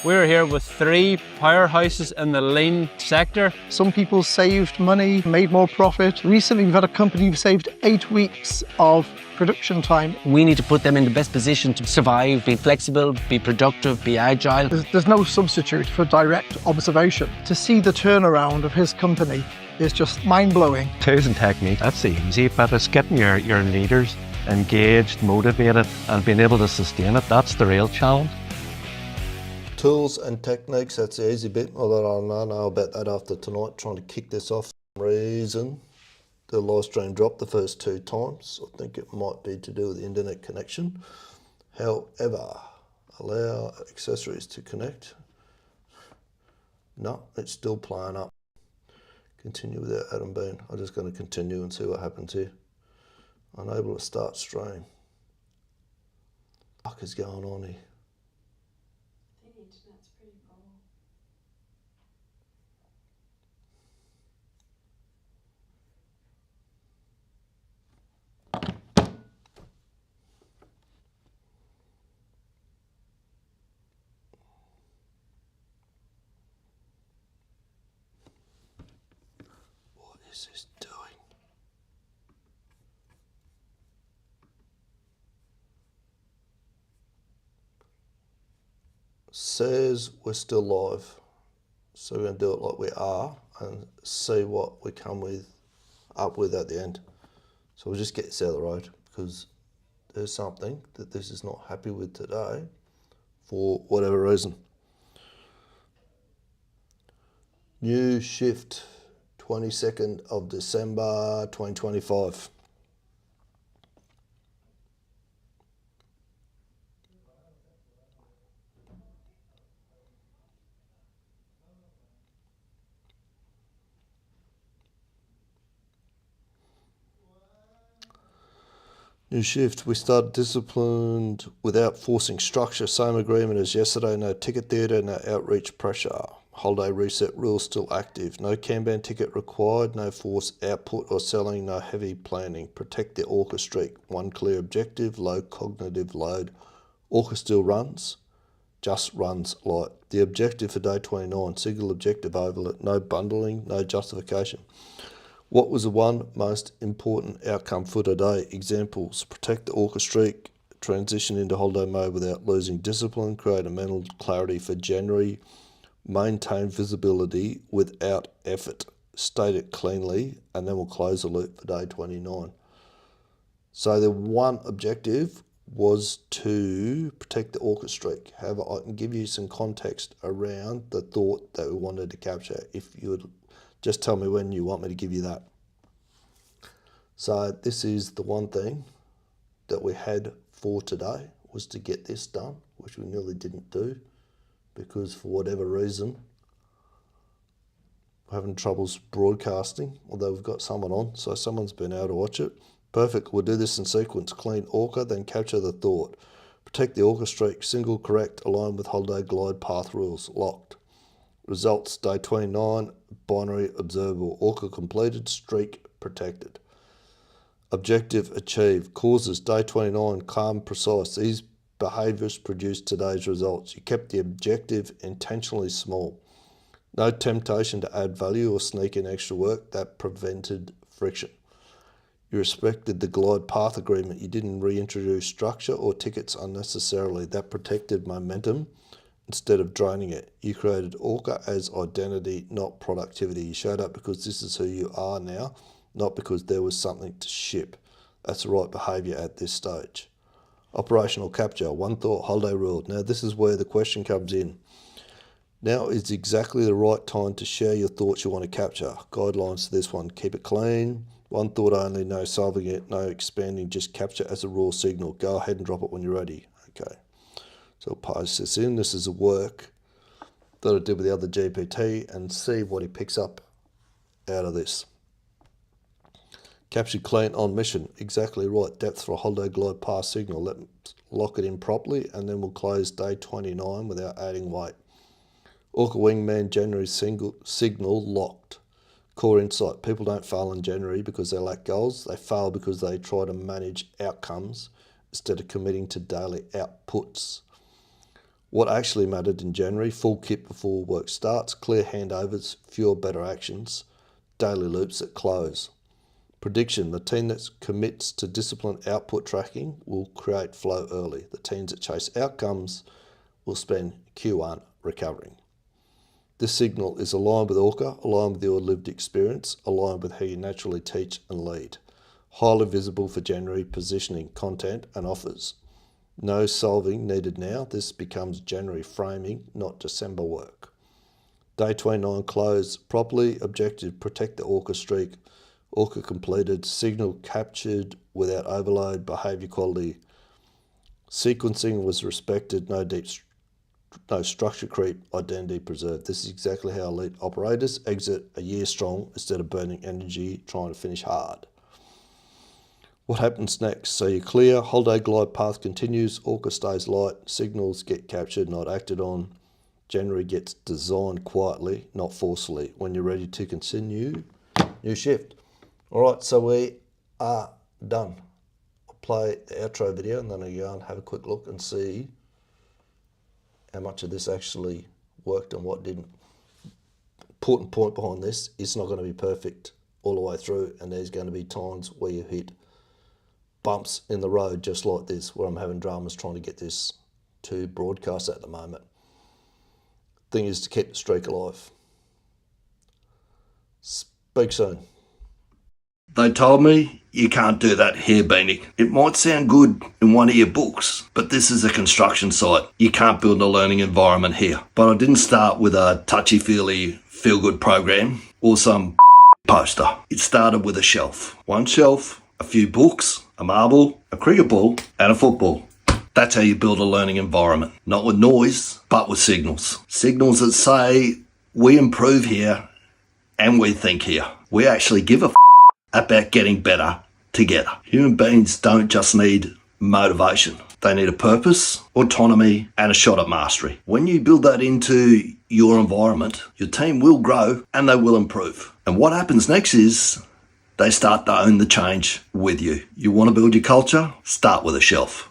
We're here with 3 powerhouses in the lean sector. Some people saved money, made more profit. Recently, we've had a company who saved 8 weeks of production time. We need to put them in the best position to survive, be flexible, be productive, be agile. There's no substitute for direct observation. To see the turnaround of his company is just mind-blowing. Tools and technique, that's the easy bit. It's getting your leaders engaged, motivated, and being able to sustain it. That's the real challenge. Tools and techniques, that's the easy bit, although I know about that after tonight, trying to kick this off. For some reason, the live stream dropped the first 2 times. I think it might be to do with the internet connection. However, allow accessories to connect. No, it's still playing up. Continue without Adam Bean. I'm just going to continue and see what happens here. Unable to start stream. What is going on here? The internet's pretty poor. What is this doing? Says we're still live, so we're going to do it like we are and see what we come up with at the end. So we'll just get this out of the road because there's something that this is not happy with today for whatever reason. New shift, 22nd of December 2025. New shift, we started disciplined without forcing structure. Same agreement as yesterday, no ticket theatre, no outreach pressure. Holiday reset rules still active. No Kanban ticket required, no force output or selling, no heavy planning. Protect the ORCA streak. One clear objective, low cognitive load. ORCA still runs, just runs light. The objective for day 29, single objective overload, no bundling, no justification. What was the one most important outcome for today? Examples: protect the ORCA streak, transition into holiday mode without losing discipline, create a mental clarity for January, maintain visibility without effort, state it cleanly, and then we'll close the loop for day 29. So the one objective was to protect the ORCA streak. However, I can give you some context around the thought that we wanted to capture if you would just tell me when you want me to give you that. So this is the one thing that we had for today, was to get this done, which we nearly didn't do because for whatever reason, we're having troubles broadcasting, although we've got someone on, so someone's been able to watch it. Perfect, we'll do this in sequence. Clean ORCA, then capture the thought. Protect the ORCA streak, single correct, aligned with holiday glide path rules, locked. Results, day 29, binary observable, ORCA completed, streak protected. Objective achieved, causes, day 29, calm, precise. These behaviours produced today's results. You kept the objective intentionally small. No temptation to add value or sneak in extra work, that prevented friction. You respected the glide path agreement. You didn't reintroduce structure or tickets unnecessarily. That protected momentum instead of draining it. You created ORCA as identity, not productivity. You showed up because this is who you are now, not because there was something to ship. That's the right behaviour at this stage. Operational capture, one thought, holiday rule. Now this is where the question comes in. Now is exactly the right time to share your thoughts you want to capture. Guidelines to this one, keep it clean. One thought only, no solving it, no expanding, just capture as a raw signal. Go ahead and drop it when you're ready. Okay. So I'll paste this in. This is a work that I did with the other GPT and see what he picks up out of this. Captured clean on mission. Exactly right. Depth for a holiday glide path signal. Let's lock it in properly and then we'll close day 29 without adding weight. ORCA Wingman January signal locked. Core insight. People don't fail in January because they lack goals. They fail because they try to manage outcomes instead of committing to daily outputs. What actually mattered in January: full kit before work starts, clear handovers, fewer better actions, daily loops at close. Prediction: the team that commits to disciplined output tracking will create flow early. The teams that chase outcomes will spend Q1 recovering. This signal is aligned with ORCA, aligned with your lived experience, aligned with how you naturally teach and lead. Highly visible for January positioning, content and offers. No solving needed now. This becomes January framing, not December work. Day 29 close properly. Objective: protect the ORCA streak. ORCA completed. Signal captured without overload. Behaviour quality. Sequencing was respected. No structure creep. Identity preserved. This is exactly how elite operators exit a year strong instead of burning energy trying to finish hard. What happens next? So you're clear, holiday glide path continues, ORCA stays light, signals get captured, not acted on. January gets designed quietly, not forcefully. When you're ready to continue, new shift. All right, so we are done. I'll play the outro video and then I'll go and have a quick look and see how much of this actually worked and what didn't. Important point behind this, it's not going to be perfect all the way through, and there's going to be times where you hit bumps in the road just like this, where I'm having dramas trying to get this to broadcast at the moment. Thing is to keep the streak alive. Speak soon. They told me you can't do that here, Beanie. It might sound good in one of your books, but this is a construction site. You can't build a learning environment here. But I didn't start with a touchy-feely feel-good program or some poster. It started with a shelf. One shelf, a few books, a marble, a cricket ball, and a football. That's how you build a learning environment. Not with noise, but with signals. Signals that say, we improve here and we think here. We actually give a about getting better together. Human beings don't just need motivation. They need a purpose, autonomy, and a shot at mastery. When you build that into your environment, your team will grow and they will improve. And what happens next is they start to own the change with you. You want to build your culture? Start with a shelf.